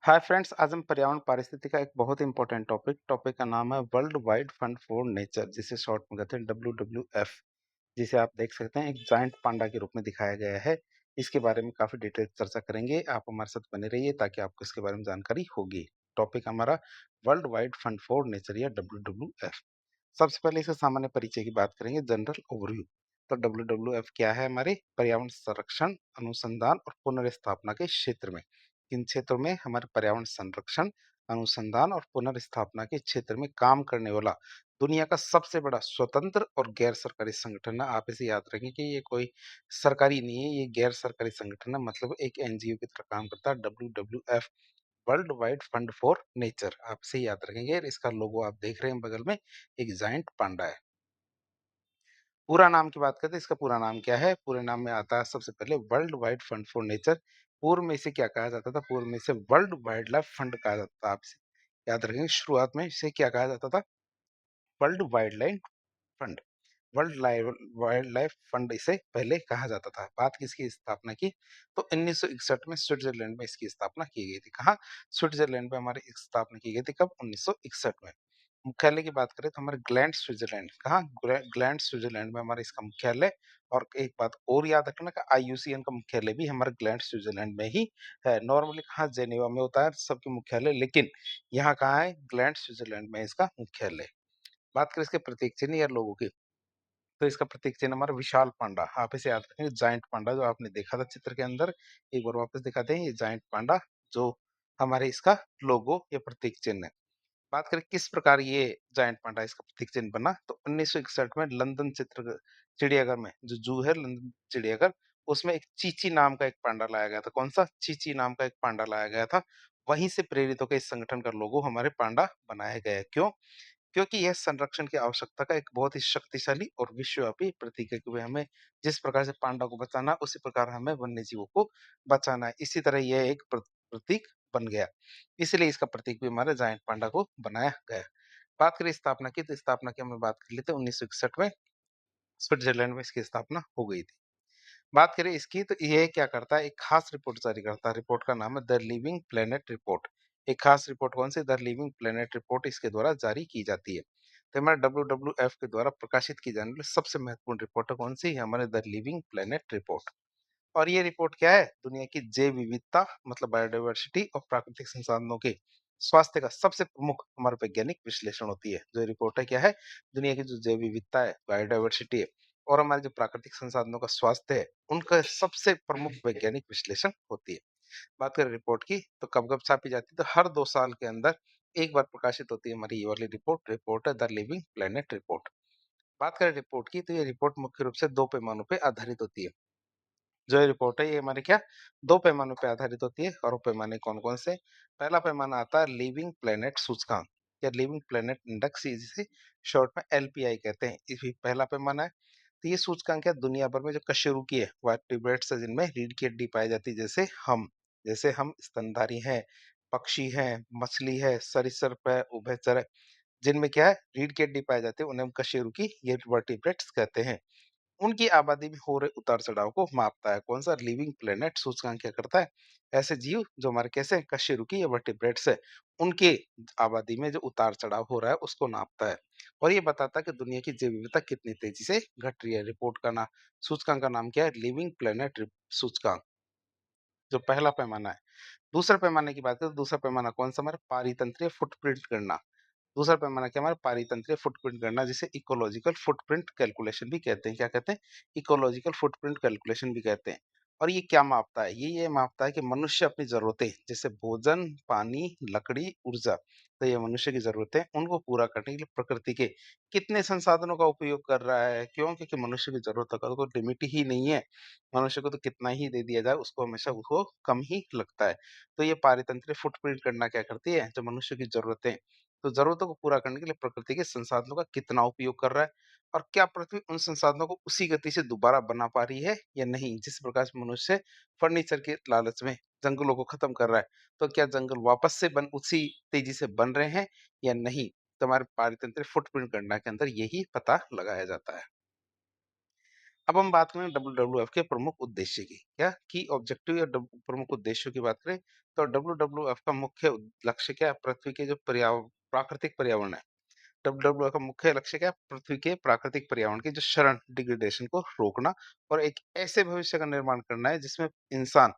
Hi friends, आज हम पर्यावरण पारिस्थितिकी का एक बहुत ही इंपॉर्टेंट टॉपिक का नाम है world wide fund for nature, जिसे शॉर्ट में कहते हैं WWF। जिसे आप देख सकते हैं एक जायंट पांडा के रूप में दिखाया गया है। इसके बारे में काफी डिटेल चर्चा करेंगे। आप हमारे साथ बने रहिए ताकि आपको इसके बारे में जानकारी होगी। टॉपिक हमारा world wide fund for nature या WWF। सबसे पहले इसका सामान्य परिचय की बात करेंगे, जनरल ओवरव्यू। तो WWF क्या है? हमारे पर्यावरण संरक्षण, अनुसंधान और पुनर्स्थापना के क्षेत्र में। किन क्षेत्रों में? हमारे पर्यावरण संरक्षण, अनुसंधान और पुनर्स्थापना के क्षेत्र में काम करने वाला दुनिया का सबसे बड़ा स्वतंत्र और गैर सरकारी संगठन है। आप इसे याद रखें कि ये कोई सरकारी नहीं है, ये गैर सरकारी संगठन है, मतलब एक NGO की तरह काम करता है। WWF world wide fund for nature, आप इसे याद रखेंगे। इसका लोगो आप देख रहे हैं बगल में, एक जायंट पांडा है। पूरा नाम की बात करते हैं, इसका पूरा नाम क्या है? पूरे नाम में आता है सबसे पहले world wide fund for nature. पूर्व में इसे क्या कहा जाता था? पूर्व में इसे वर्ल्ड वाइल्ड लाइफ फंड कहा जाता था। आप इसे याद रखेंगे, शुरुआत में इसे क्या कहा जाता था? World wild life fund. Wild life fund इसे पहले कहा जाता था। बात किसकी स्थापना की? तो 1961 में स्विट्जरलैंड में इसकी स्थापना की गई थी। कहाँ? स्विट्जरलैंड में हमारी स्थापना की गई थी। कब? 1961 में। मुख्यालय की बात करें तो हमारे ग्लैंड स्विट्जरलैंड। कहाँ? ग्लैंड स्विट्जरलैंड में हमारा इसका मुख्यालय। और एक बात और याद रखना का IUCN का मुख्यालय भी हमारे ग्लैंड स्विट्जरलैंड में ही है। नॉर्मली कहाँ? जेनेवा में होता है सबके मुख्यालय, लेकिन यहाँ कहाँ है? ग्लैंड स्विट्जरलैंड में इसका मुख्यालय। बात करें इसके प्रतीक चिन्ह या लोगों की, तो इसका प्रतीक चिन्ह हमारा विशाल पांडा। आप इसे याद रखेंगे, जायंट पांडा जो आपने देखा था चित्र के अंदर। एक बार वापस दिखाते हैं, ये जायंट पांडा जो हमारे इसका लोगो या प्रतीक चिन्ह है। बात करें किस प्रकार ये जायंट पांडा इसका प्रतीक चिन्ह बना, तो 1961 में लंदन चिड़ियाघर में, जो जू है लंदन चिड़ियाघर, उसमें एक चीची नाम का एक पांडा लाया गया था। कौन सा? चीची नाम का एक पांडा लाया गया था। वहीं से प्रेरित होकर इस संगठन का लोगो हमारे पांडा बनाया गया है। क्यों? क्योंकि यह संरक्षण की आवश्यकता का एक बहुत ही शक्तिशाली और विश्वव्यापी प्रतीक है कि हमें जिस प्रकार से पांडा को बचाना है, उसी प्रकार हमें वन्य जीवों को बचाना है। इसी तरह यह एक प्रतीक बन गया। इसलिए इसका प्रतीक भी हमारे जायंट पांडा को बनाया गया। बात करें स्थापना की, तो स्थापना की हम बात कर लेते हैं। 1961 में स्विट्जरलैंड में इसकी स्थापना हो गई थी। बात करें इसकी, तो ये क्या करता है? एक खास रिपोर्ट जारी करता है। रिपोर्ट का नाम है द लिविंग प्लेनेट रिपोर्ट। एक खास रिपोर्ट कौन सी? द लिविंग प्लेनेट रिपोर्ट इसके द्वारा जारी की जाती है। तो हमारे WWF के द्वारा प्रकाशित की जाने वाली सबसे महत्वपूर्ण रिपोर्ट है कौन सी? हमारे द लिविंग प्लेनेट रिपोर्ट। और ये रिपोर्ट क्या है? दुनिया की जैव विविधता, मतलब बायोडायवर्सिटी और प्राकृतिक संसाधनों के स्वास्थ्य का सबसे प्रमुख हमारा वैज्ञानिक विश्लेषण होती है। जो रिपोर्ट है क्या है? दुनिया की जो जैव विविधता है, बायोडायवर्सिटी है और हमारे जो प्राकृतिक संसाधनों का स्वास्थ्य है, उनका सबसे प्रमुख वैज्ञानिक विश्लेषण होती है। बात करें रिपोर्ट की, तो कब कब छापी जाती है? तो हर 2 साल के अंदर एक बार प्रकाशित होती है हमारी ये वाली रिपोर्ट। रिपोर्ट है द लिविंग प्लेनेट रिपोर्ट। बात करें रिपोर्ट की, तो ये रिपोर्ट मुख्य रूप से 2 पैमानों पर आधारित होती है। जो ये रिपोर्ट है ये हमारे क्या 2 पैमानों पे आधारित होती है। और वो पैमाने कौन-कौन से? पहला पैमाना आता है लिविंग प्लैनेट सूचकांक या लिविंग प्लैनेट इंडेक्स, जिसे शॉर्ट में LPI कहते हैं। ये भी पहला पैमाना है। तो ये सूचकांक क्या दुनिया भर में जो कशेरुकी है, वर्टिब्रेट्स है जिनमें रीढ़ की हड्डी पाई जाती है, जैसे हम स्तनधारी हैं, पक्षी हैं, मछली है, सरीसृप है, उभयचर है, जिनमें क्या है रीढ़ की हड्डी पाई जाती है, उन्हें हम कशेरुकी ये वर्टिब्रेट्स कहते हैं। उनकी आबादी में हो रहे उतार-चढ़ाव को मापता है। कौन-सा? लिविंग प्लैनेट सूचकांक क्या करता है? ऐसे जीव जो हमारे कैसे कशेरुकी या वर्टिब्रेट्स है, उनके आबादी में जो उतार-चढ़ाव हो रहा है उसको नापता है। और ये बताता है कि दुनिया की जैव विविधता कितनी तेजी से घट रही है। रिपोर्ट का सूचकांक का नाम क्या है? लिविंग प्लैनेट सूचकांक, जो पहला पैमाना है। दूसरे पैमाने की बात करें तो दूसरा पैमाना कौन-सा? हमारा पारितंत्रीय फुटप्रिंट गणना। दूसरा पैमाना क्या? हमारा पारितंत्रीय फुटप्रिंट गणना, जिसे इकोलॉजिकल फुटप्रिंट कैलकुलेशन भी कहते हैं। क्या कहते हैं? इकोलॉजिकल फुटप्रिंट कैलकुलेशन भी कहते हैं। और ये क्या मापता है? ये मापता है कि मनुष्य अपनी जरूरतें, जैसे भोजन, पानी, लकड़ी, ऊर्जा, तो ये मनुष्य की जरूरतें, उनको पूरा करने के लिए प्रकृति के कितने संसाधनों का उपयोग कर रहा है। क्यों? क्योंकि मनुष्य की जरूरतों का तो कोई लिमिट ही नहीं है। मनुष्य को तो कितना ही दे दिया जाए उसको हमेशा उसको कम ही लगता है। तो ये पारितंत्रीय फुटप्रिंट गणना क्या करती है? जो मनुष्य की जरूरतें, तो ज़रूरतों को पूरा करने के लिए प्रकृति के संसाधनों का कितना उपयोग कर रहा है और क्या पृथ्वी उन संसाधनों को उसी गति से दोबारा बना पा रही है या नहीं। जिस प्रकार से मनुष्य फर्नीचर के लालच में जंगलों को खत्म कर रहा है, तो क्या जंगल वापस से बन उसी तेजी से बन रहे हैं या नहीं। तो हमारे पारितंत्रिक फुटप्रिंट गणना के अंदर यही पता लगाया जाता है। अब हम बात करें डब्ल्यूडब्ल्यूएफ के प्रमुख उद्देश्य की। क्या की ऑब्जेक्टिव या प्रमुख उद्देश्यों की बात करें तो डब्ल्यूडब्ल्यूएफ का मुख्य लक्ष्य क्या है? पृथ्वी के जो प्राकृतिक पर्यावरण है, डब्ल्यूडब्ल्यूएफ का मुख्य लक्ष्य क्या है? पृथ्वी के प्राकृतिक पर्यावरण की जो क्षरण डिग्रेडेशन को रोकना और एक ऐसे भविष्य का निर्माण करना है जिसमें इंसान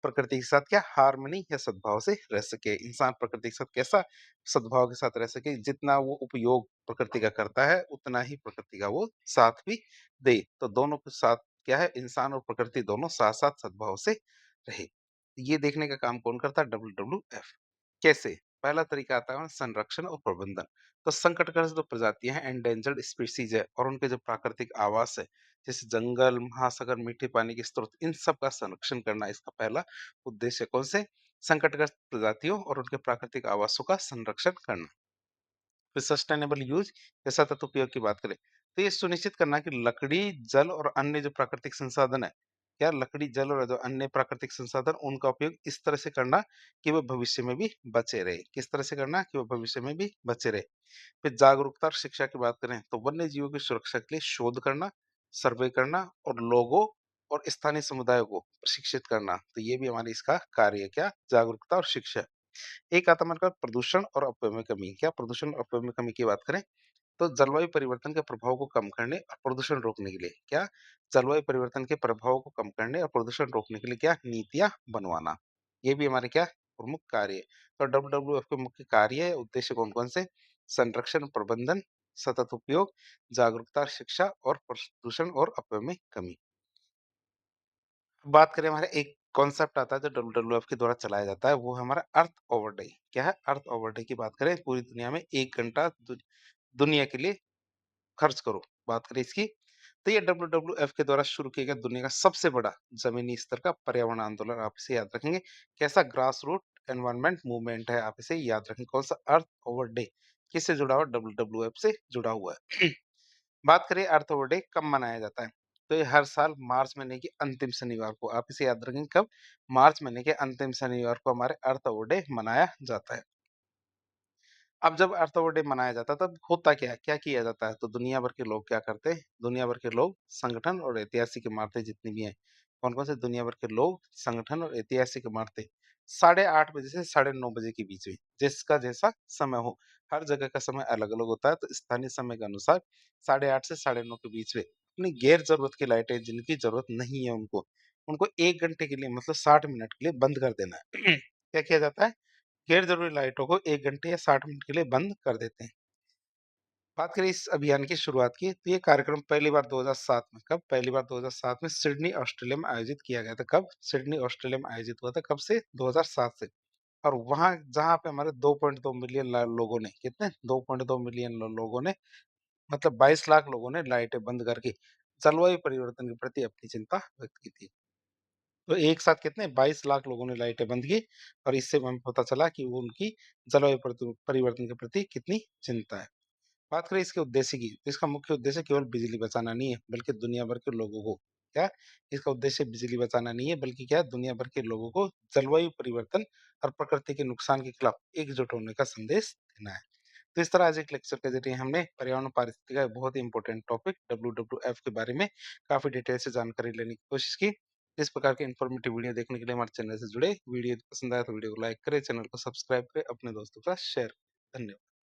प्रकृति के साथ क्या हार्मनी या सद्भाव से रह सके। इंसान प्रकृति के साथ कैसा सद्भाव के साथ रह सके, जितना वो उपयोग प्रकृति का करता है उतना ही प्रकृति का वो साथ भी दे। तो दोनों के साथ क्या है, इंसान और प्रकृति दोनों साथ साथ सद्भाव से रहे। ये देखने का काम कौन करता है? डब्ल्यूडब्ल्यूएफ। कैसे? पहला तरीका आता है संरक्षण और प्रबंधन। तो संकटग्रस्त जो प्रजातियां हैं, एंडेंजर्ड स्पीशीज है, और उनके जो प्राकृतिक आवास है जैसे जंगल, महासागर, मीठे पानी के स्रोत, इन सब का संरक्षण करना इसका पहला उद्देश्य। कौन से? संकटग्रस्त प्रजातियों और उनके प्राकृतिक आवासों का संरक्षण करना। फिर सस्टेनेबल यूज या सतत उपयोग की बात करें तो ये सुनिश्चित करना कि लकड़ी, जल और अन्य जो प्राकृतिक संसाधन है, क्या लकड़ी, जल और जो अन्य प्राकृतिक संसाधन, उनका उपयोग इस तरह से करना कि वो भविष्य में भी बचे रहे। किस तरह से करना कि वो भविष्य में भी बचे रहे। फिर जागरूकता और शिक्षा की बात करें तो वन्य जीवों की सुरक्षा के लिए शोध करना, सर्वे करना और लोगों और स्थानीय समुदायों को प्रशिक्षित करना। तो ये भी हमारे इसका कार्य है। क्या? जागरूकता और शिक्षा। एक आता है हमारे पास प्रदूषण और अपव्यय में कमी। क्या प्रदूषण और अपव्यय में कमी की बात करें तो जलवायु परिवर्तन के प्रभाव को कम करने और प्रदूषण रोकने के लिए क्या, जलवायु परिवर्तन के प्रभाव को कम करने और प्रदूषण रोकने के लिए क्या, नीतियां बनवाना। ये भी हमारे क्या, प्रमुख कार्य है। तो डब्ल्यूडब्ल्यूएफ के मुख्य कार्य है, उद्देश्य कौन कौन से? संरक्षण, प्रबंधन, सतत उपयोग, जागरूकता, शिक्षा और प्रदूषण और अपव्यय में कमी। बात करें, हमारे एक कॉन्सेप्ट आता है जो डब्ल्यूडब्ल्यूएफ के द्वारा चलाया जाता है, वो है हमारा अर्थ ओवरडे। क्या है? अर्थ ओवरडे की बात करें, पूरी दुनिया में 1 घंटा दुनिया के लिए खर्च करो। बात करें इसकी तो ये डब्ल्यूडब्ल्यूएफ के द्वारा शुरू किया गया दुनिया का सबसे बड़ा जमीनी स्तर का पर्यावरण आंदोलन। आप इसे याद रखेंगे। कैसा ग्रास रूट एनवायरमेंट मूवमेंट है, आप इसे याद रखेंगे। कौन सा? अर्थ ओवर डे। किससे जुड़ा हुआ? डब्ल्यूडब्ल्यूएफ से जुड़ा हुआ है। बात करें अर्थ ओवर डे कब मनाया जाता है तो ये हर साल मार्च महीने के अंतिम शनिवार को। आप इसे याद रखेंगे। कब? मार्च महीने के अंतिम शनिवार को हमारे अर्थ ओवर डे मनाया जाता है। अब जब अर्थ डे मनाया जाता है तब होता क्या है? क्या किया जाता है? तो दुनिया भर के लोग क्या करते हैं? दुनिया भर के लोग, संगठन और ऐतिहासिक इमारतें जितनी भी हैं, कौन-कौन से दुनिया भर के लोग, संगठन और ऐतिहासिक इमारतें 8:30 बजे से 9:30 बजे के बीच में, जिसका जैसा समय हो, हर जगह का समय अलग-अलग होता है, तो स्थानीय समय के अनुसार 8:30 से 9:30 के बीच में अपनी गैर ज़रूरत की लाइटें, जिनकी ज़रूरत नहीं है उनको, उनको 1 घंटे के लिए मतलब 60 मिनट के लिए बंद कर देना है। क्या किया जाता है? गैर ज़रूरी लाइटों को 1 घंटे या 60 मिनट के लिए बंद कर देते हैं। बात करें इस अभियान की शुरुआत की, तो ये कार्यक्रम पहली बार 2007 में, कब? पहली बार 2007 में सिडनी, ऑस्ट्रेलिया में आयोजित किया गया था। कब? सिडनी, ऑस्ट्रेलिया में आयोजित हुआ था। कब से? 2007 से। और वहाँ जहाँ पे हमारे 2.2 मिलियन लोगों ने, कितने? 2.2 मिलियन लोगों ने, मतलब 22 लाख लोगों ने लाइटें बंद करके जलवायु परिवर्तन के प्रति अपनी चिंता व्यक्त की थी। तो एक साथ कितने 22 लाख लोगों ने लाइटें बंद की, और इससे हमें पता चला कि वो उनकी जलवायु परिवर्तन के प्रति कितनी चिंता है। बात करें इसके उद्देश्य की, तो इसका मुख्य उद्देश्य केवल बिजली बचाना नहीं है, बल्कि दुनिया भर के लोगों को, क्या, इसका उद्देश्य बिजली बचाना नहीं है, बल्कि क्या, दुनिया भर के लोगों को जलवायु परिवर्तन और प्रकृति के नुकसान के खिलाफ एकजुट होने का संदेश देना है। तो इस तरह आज एक लेक्चर के जरिए हमने पर्यावरण पारिस्थितिकी का एक बहुत ही इंपॉर्टेंट टॉपिक डब्ल्यूडब्ल्यूएफ के बारे में काफी डिटेल से जानकारी लेने की कोशिश की। इस प्रकार के इन्फॉर्मेटिव वीडियो देखने के लिए हमारे चैनल से जुड़े। वीडियो पसंद आया तो वीडियो को लाइक करें, चैनल को सब्सक्राइब करें, अपने दोस्तों के साथ शेयर करें। धन्यवाद।